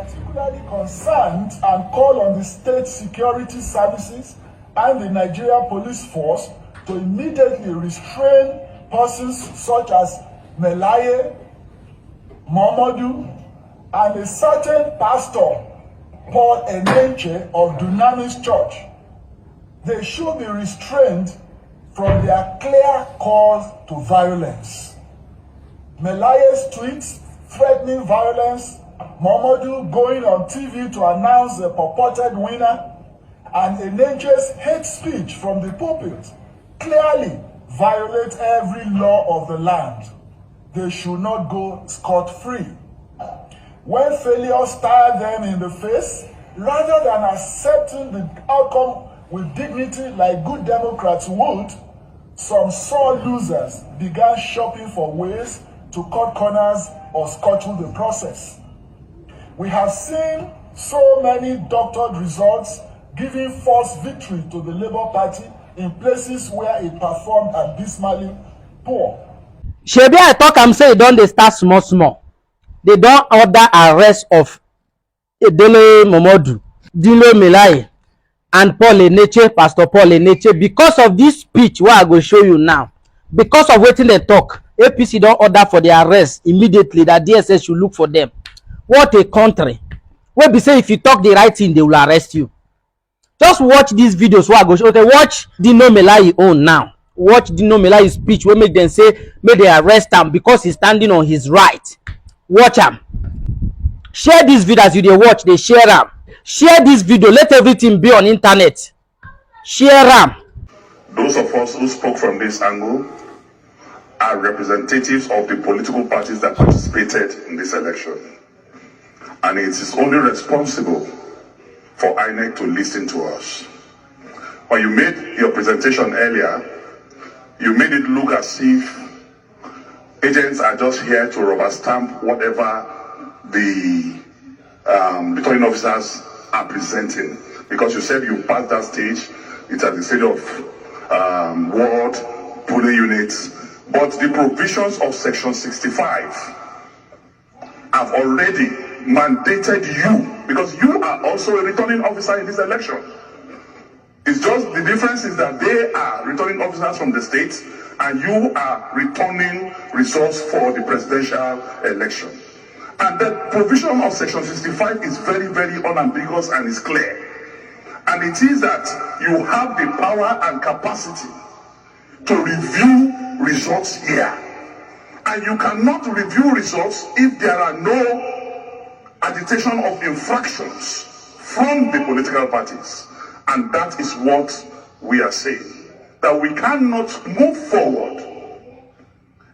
particularly concerned and call on the state security services and the Nigeria police force to immediately restrain persons such as Melaye Momodu and a certain pastor, Paul Eneche of Dunamis Church. They should be restrained from their clear calls to violence. Melaye's tweets threatening violence, Momodu going on TV to announce the purported winner, and Eneche's hate speech from the pulpit clearly violate every law of the land. They should not go scot-free. When failure stared them in the face, rather than accepting the outcome with dignity like good Democrats would, some sore losers began shopping for ways to cut corners or scuttle the process. We have seen so many doctored results giving false victory to the Labour Party in places where it performed abysmally poor. Shebi I talk am say e don dey start small small. They don order arrest of Dele Momodu, Dino Melaye, and Paul Eneche, Pastor Paul Eneche, because of this speech wey I go show you now. Because of wetin they talk, APC don order for their arrest immediately, that DSS should look for them. What a country. Wey be say if you talk the right thing, they will arrest you. Just watch these videos wey I go show. Okay, watch Dino Melaye own now. Watch Dino Melaye speech wey make them say make they arrest him because he's standing on his right. Watch him. Share this video as you dey watch. They share am. Share this video. Let everything be on internet. Share am. Those of us who spoke from this angle are representatives of the political parties that participated in this election. And it is only responsible for INEC to listen to us. When you made your presentation earlier, you made it look as if agents are just here to rubber stamp whatever the returning officers are presenting. Because you said you passed that stage, it's at the stage of ward, polling units. But the provisions of Section 65 have already mandated you, because you are also a returning officer in this election. It's just the difference is that they are returning officers from the states and you are returning results for the presidential election. And the provision of Section 65 is very, very unambiguous and is clear. And it is that you have the power and capacity to review results here. And you cannot review results if there are no agitation of infractions from the political parties. And that is what we are saying. That we cannot move forward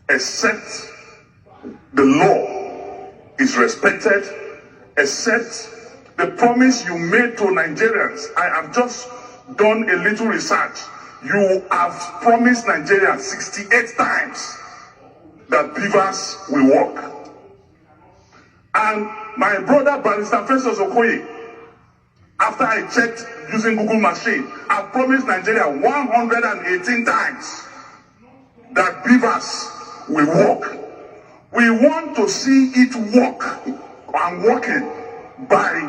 except the law is respected, except the promise you made to Nigerians. I have just done a little research. You have promised Nigerians 68 times that beavers will work. And my brother Barrister Festus Okoye, after I checked using Google machine, I promised Nigeria 118 times that beavers will work. We want to see it work and working by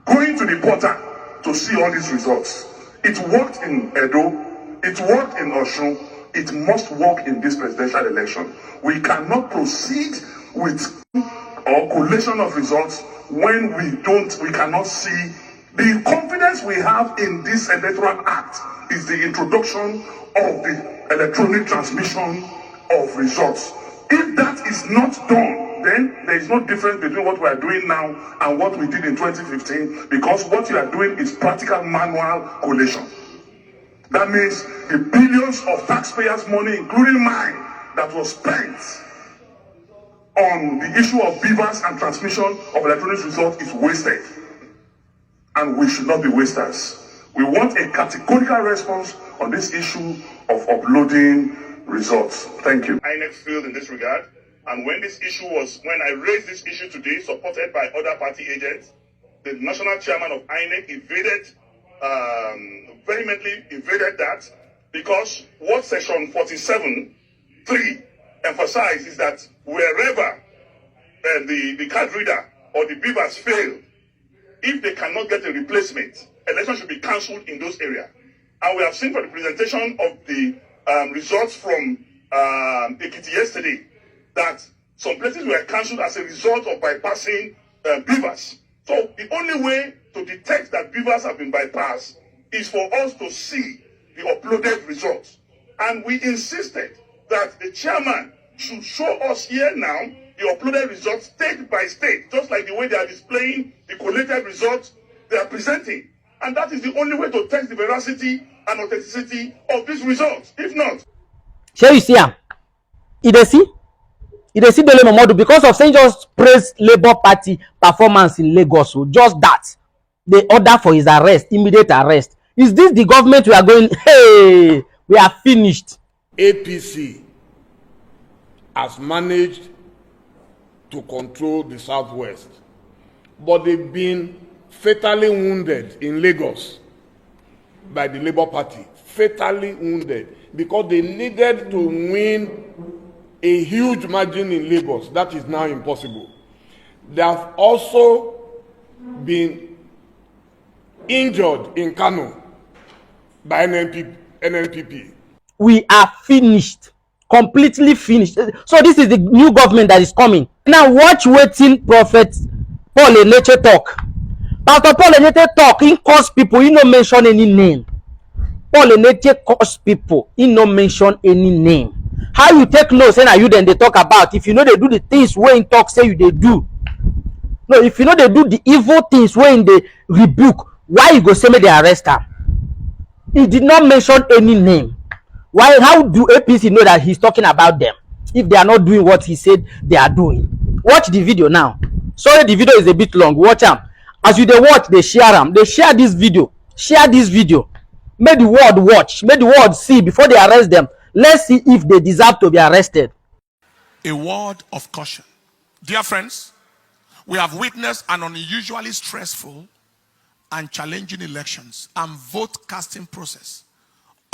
going to the portal to see all these results. It worked in Edo, it worked in Osun, it must work in this presidential election. We cannot proceed with or collation of results when we cannot see. The confidence we have in this Electoral Act is the introduction of the electronic transmission of results. If that is not done, then there is no difference between what we are doing now and what we did in 2015, because what you are doing is practical manual collation. That means the billions of taxpayers' money, including mine, that was spent on the issue of beavers and transmission of electronic results is wasted. And we should not be wasters. We want a categorical response on this issue of uploading results. Thank you. INEC failed in this regard. And when I raised this issue today, supported by other party agents, the national chairman of INEC vehemently evaded that, because what Section 47(3) emphasizes is that wherever the card reader or the beavers fail, if they cannot get a replacement, election should be cancelled in those areas. And we have seen from the presentation of the results from Ekiti yesterday that some places were cancelled as a result of bypassing beavers. So the only way to detect that beavers have been bypassed is for us to see the uploaded results. And we insisted that the chairman should show us here now the uploaded results state by state, just like the way they are displaying the collated results they are presenting. And that is the only way to test the veracity and authenticity of these results. If not, shey you see am, you dey see Dele Momodu, because of saying just praise Labour Party performance in Lagos. So just that, they order for his arrest, immediate arrest. Is this the government we are going? Hey, we are finished. APC has managed to control the southwest, but they've been fatally wounded in Lagos by the Labour Party. Fatally wounded because they needed to win a huge margin in Lagos. That is now impossible. They have also been injured in Kano by NNPP. We are finished, completely finished. So this is the new government that is coming. Now watch wetin Prophet Paul Eneche talk. Pastor Paul Eneche talk, he curse people, he no mention any name. Paul Eneche curse people, he no mention any name. How you take note say na you then they talk about if you know they do the things wey in talk say you they do? No, if you know they do the evil things wey in they rebuke, why you go say me they arrest am? He did not mention any name. Why? How do APC know that he's talking about them if they are not doing what he said they are doing? Watch the video now. Sorry, the video is a bit long. Watch am. As you dey watch, they share am. They share this video. Share this video. Make the world watch. Make the world see before they arrest them. Let's see if they deserve to be arrested. A word of caution. Dear friends, we have witnessed an unusually stressful and challenging elections and vote casting process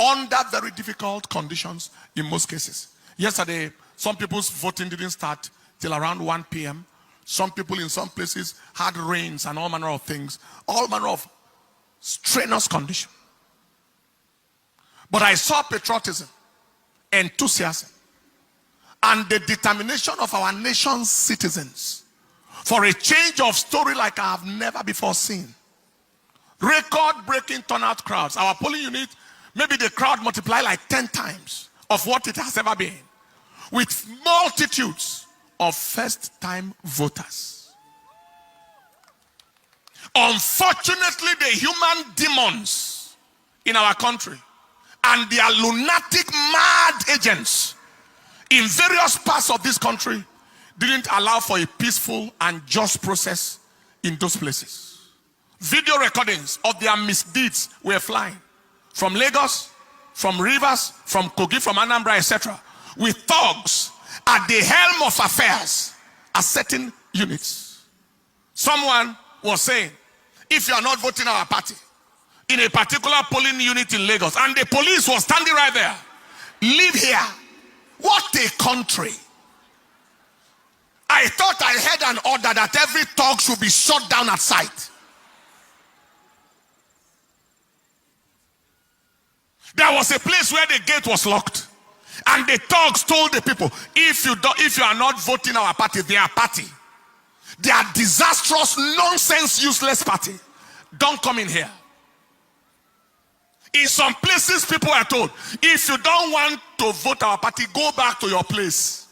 under very difficult conditions in most cases. Yesterday, some people's voting didn't start till around 1 p.m. Some people in some places had rains and all manner of things, all manner of strenuous condition. But I saw patriotism, enthusiasm, and the determination of our nation's citizens for a change of story like I have never before seen. Record-breaking turnout crowds. Our polling unit, maybe the crowd multiply like 10 times of what it has ever been, with multitudes of first-time voters. Unfortunately, the human demons in our country and their lunatic mad agents in various parts of this country didn't allow for a peaceful and just process in those places. Video recordings of their misdeeds were flying from Lagos, from Rivers, from Kogi, from Anambra, etc., with thugs at the helm of affairs at certain units. Someone was saying, if you are not voting our party in a particular polling unit in Lagos, and the police was standing right there, leave here. What a country. I thought I had an order that every thug should be shot down at sight. There was a place where the gate was locked, and the thugs told the people, if you are not voting our party, their party, their disastrous, nonsense, useless party, don't come in here. In some places, people are told, if you don't want to vote our party, go back to your place.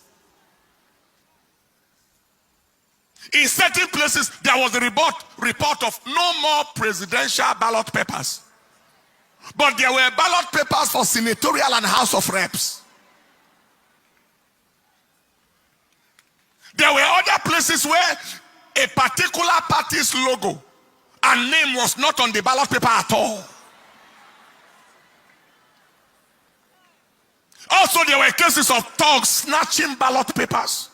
In certain places, there was a report of no more presidential ballot papers. But there were ballot papers for senatorial and House of Reps. There were other places where a particular party's logo and name was not on the ballot paper at all. Also, there were cases of thugs snatching ballot papers.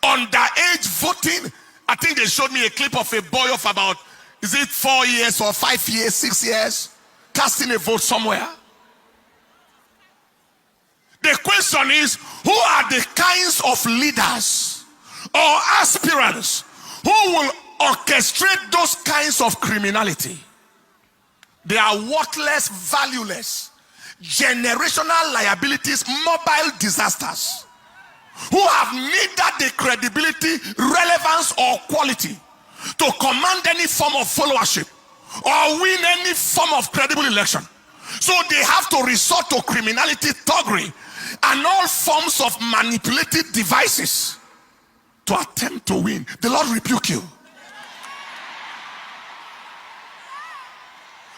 Underage voting. I think they showed me a clip of a boy of about, is it 4 years or 5 years, 6 years, casting a vote somewhere. The question is, who are the kinds of leaders or aspirants who will orchestrate those kinds of criminality. They are worthless, valueless, generational liabilities, mobile disasters, who have neither the credibility, relevance, or quality to command any form of followership or win any form of credible election. So they have to resort to criminality, thuggery, and all forms of manipulative devices to attempt to win. The Lord rebuke you.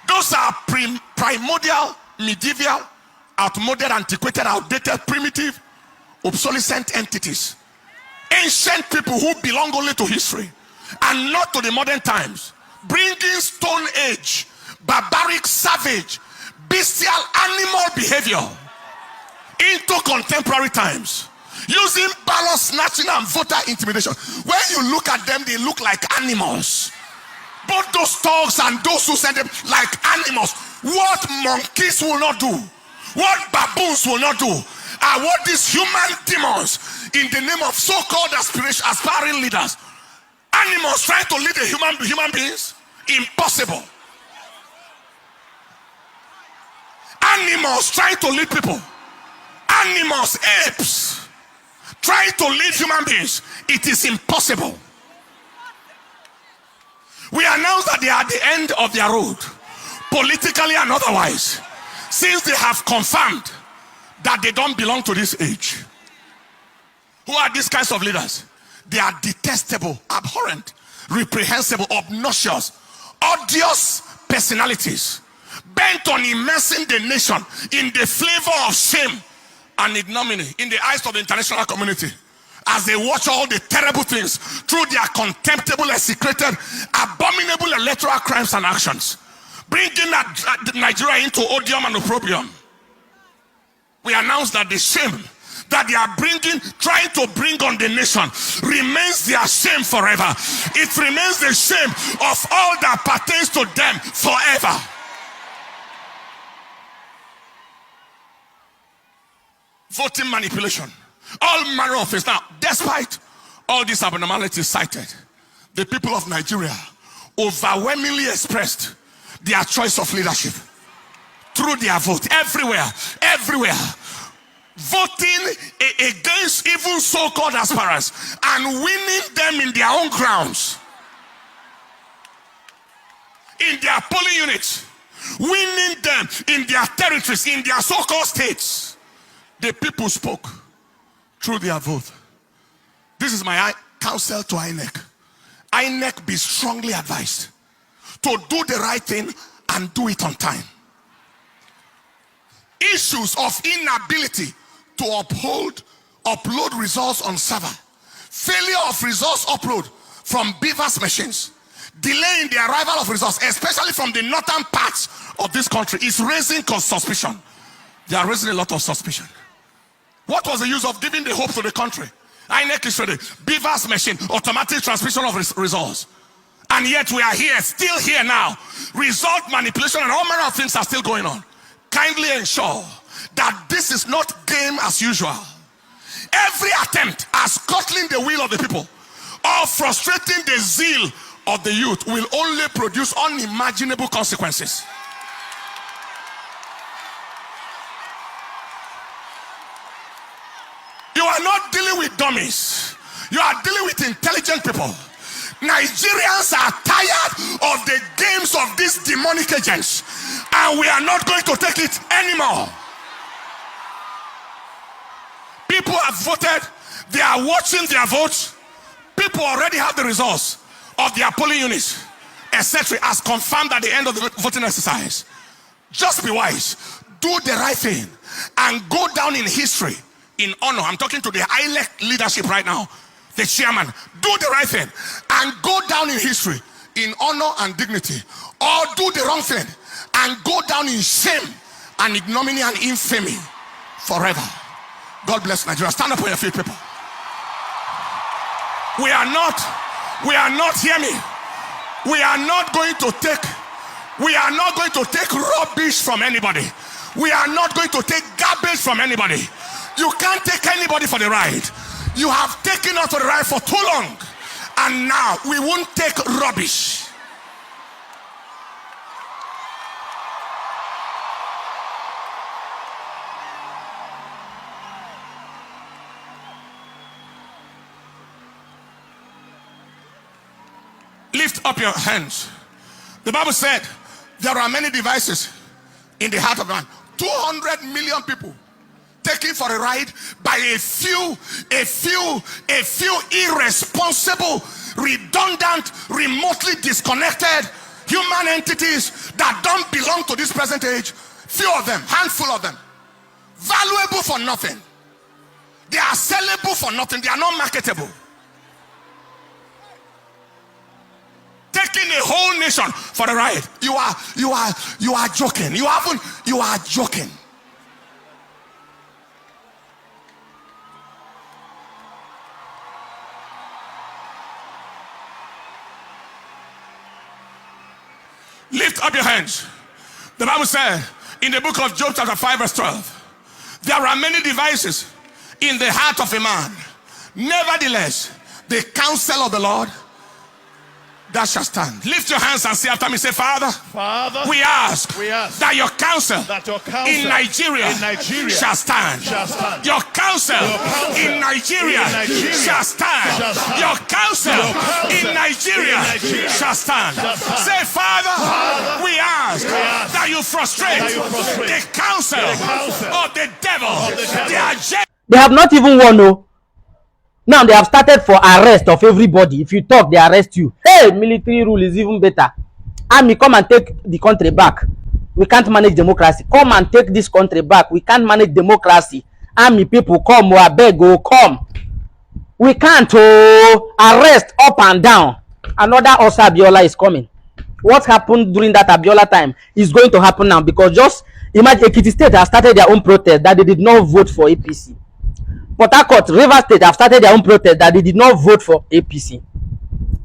Those are primordial, medieval, outmoded, antiquated, outdated, primitive, obsolescent entities. Ancient people who belong only to history and not to the modern times, bringing Stone Age, barbaric, savage, bestial, animal behavior into contemporary times, using ballot snatching and voter intimidation. When you look at them, they look like animals. Both those dogs and those who send them like animals. What monkeys will not do, what baboons will not do, are what these human demons in the name of so-called aspiring leaders, animals trying to lead human beings. Impossible. Animals trying to lead people. Animals, apes, trying to lead human beings. It is impossible. We announce that they are at the end of their road, politically and otherwise, since they have confirmed that they don't belong to this age. Who are these kinds of leaders? They are detestable, abhorrent, reprehensible, obnoxious, odious personalities, bent on immersing the nation in the flavor of shame and ignominy in the eyes of the international community, as they watch all the terrible things through their contemptible, execrated, abominable electoral crimes and actions, bringing Nigeria into odium and opprobrium. We announce that the shame that they are trying to bring on the nation remains their shame forever. It remains the shame of all that pertains to them forever. Voting manipulation, all manner of things. Now, despite all these abnormalities cited, the people of Nigeria overwhelmingly expressed their choice of leadership through their vote. Everywhere, voting against even so-called aspirants and winning them in their own grounds, in their polling units, winning them in their territories, in their so-called states. The people spoke through their vote. This is my counsel to INEC. INEC, be strongly advised to do the right thing and do it on time. Issues of inability to upload results on server, failure of results upload from beavers machines, delay in the arrival of results, especially from the northern parts of this country, is raising suspicion. They are raising a lot of suspicion. What was the use of giving the hope to the country? INEC is ready. Beavers machine, automatic transmission of results. And yet we are here, still here now. Result manipulation and all manner of things are still going on. Kindly ensure that this is not game as usual. Every attempt at scuttling the will of the people or frustrating the zeal of the youth will only produce unimaginable consequences. You are not dealing with dummies. You are dealing with intelligent people. Nigerians are tired of the games of these demonic agents, and we are not going to take it anymore. People have voted. They are watching their votes. People already have the results of their polling units, etc., as confirmed at the end of the voting exercise. Just be wise. Do the right thing and go down in history in honor. I'm talking to the INEC leadership right now, the chairman. Do the right thing and go down in history in honor and dignity, or do the wrong thing and go down in shame and ignominy and infamy forever. God bless Nigeria. Stand up on your feet, people. We are not, hear me, we are not going to take rubbish from anybody. We are not going to take garbage from anybody. You can't take anybody for the ride. You have taken us for the ride for too long, And now we won't take rubbish. Lift up your hands. The Bible said there are many devices in the heart of man. 200 million people taken for a ride by a few irresponsible, redundant, remotely disconnected human entities that don't belong to this present age. Few of them, handful of them, valuable for nothing. They are sellable for nothing. They are not marketable. Taking a whole nation for a ride. You are joking. You are joking. Lift up your hands. The Bible said in the book of Job chapter 5 verse 12, there are many devices in the heart of a man. Nevertheless, the counsel of the Lord that shall stand. Lift your hands and say after me, say, Father, we ask that your counsel in Nigeria shall stand. Your counsel in Nigeria shall stand. Your counsel in Nigeria shall stand. Say, Father, we ask that you frustrate the counsel of the devil. They have not even won, no. Now they have started for arrest of everybody. If you talk, they arrest you. Hey, military rule is even better. Army, come and take the country back. We can't manage democracy. Come and take this country back. We can't manage democracy. Army people, come, I beg, go, come. We can't arrest up and down. Another Osa Abiola is coming. What happened during that Abiola time is going to happen now, because just imagine Ekiti State has started their own protest that they did not vote for APC. Port Harcourt, Rivers State have started their own protest that they did not vote for APC.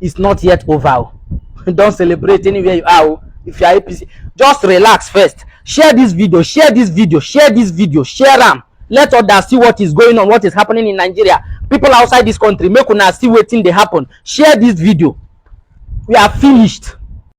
It's not yet over. Don't celebrate anywhere you are. If you are APC, just relax first. Share this video, share this video, share this video, share them. Let others see what is going on, what is happening in Nigeria. People outside this country, make una see wetin dey happen. Share this video. We are finished.